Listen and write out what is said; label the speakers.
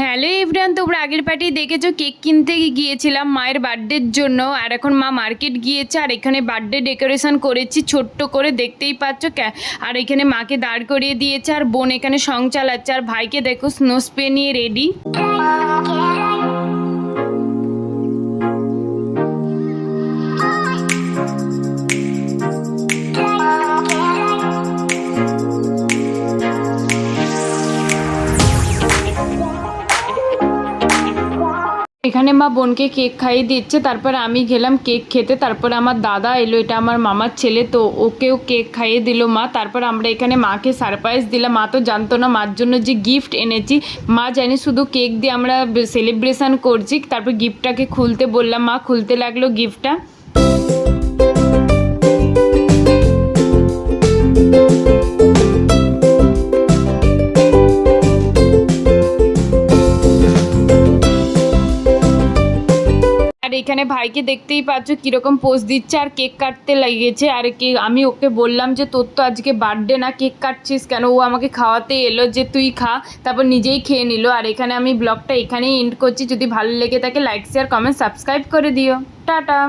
Speaker 1: Hello everyone, তোমরা আগের party দেখেছো কেক কিনতে গিয়েছিলাম মায়ের বার্থডের জন্য। আর এখন মা মার্কেট গিয়েছে আর এখানে বার্থডে ডেকোরেশন করেছি ছোট্ট করে, দেখতেই পাচ্ছ। আর এখানে মাকে দাঁড় করিয়ে দিয়েছে আর বোন এখানে সং চালাচ্ছে আর ভাইকে দেখো স্নো স্প্রে নিয়ে রেডি। এখানে মা বোনকে কেক খাইয়ে দিচ্ছে, তারপর আমি গেলাম কেক খেতে। তারপর আমার দাদা এলো, এটা আমার মামার ছেলে, তো ওকেও কেক খাইয়ে দিল মা। তারপর আমরা এখানে মাকে সারপ্রাইজ দিলাম। মা তো জানতো না মার জন্য যে গিফট এনেছি, মা জানি শুধু কেক দিয়ে আমরা সেলিব্রেশন করছি। তারপর গিফটটাকে খুলতে বললাম, মা খুলতে লাগলো গিফটটা। আর এখানে ভাইকে দেখতেই পাচ্ছ কীরকম পোজ দিচ্ছে আর কেক কাটতে লেগেছে। আর আমি ওকে বললাম যে তোর তো আজকে বার্থডে না, কেক কাটছিস কেন? ও আমাকে খাওয়াতে এলো যে তুই খা, তারপর নিজেই খেয়ে নিল। আর এখানে আমি ব্লগটা এখানেই এন্ড করছি। যদি ভালো লেগে থাকে লাইক শেয়ার কমেন্ট সাবস্ক্রাইব করে দিও। টাটা।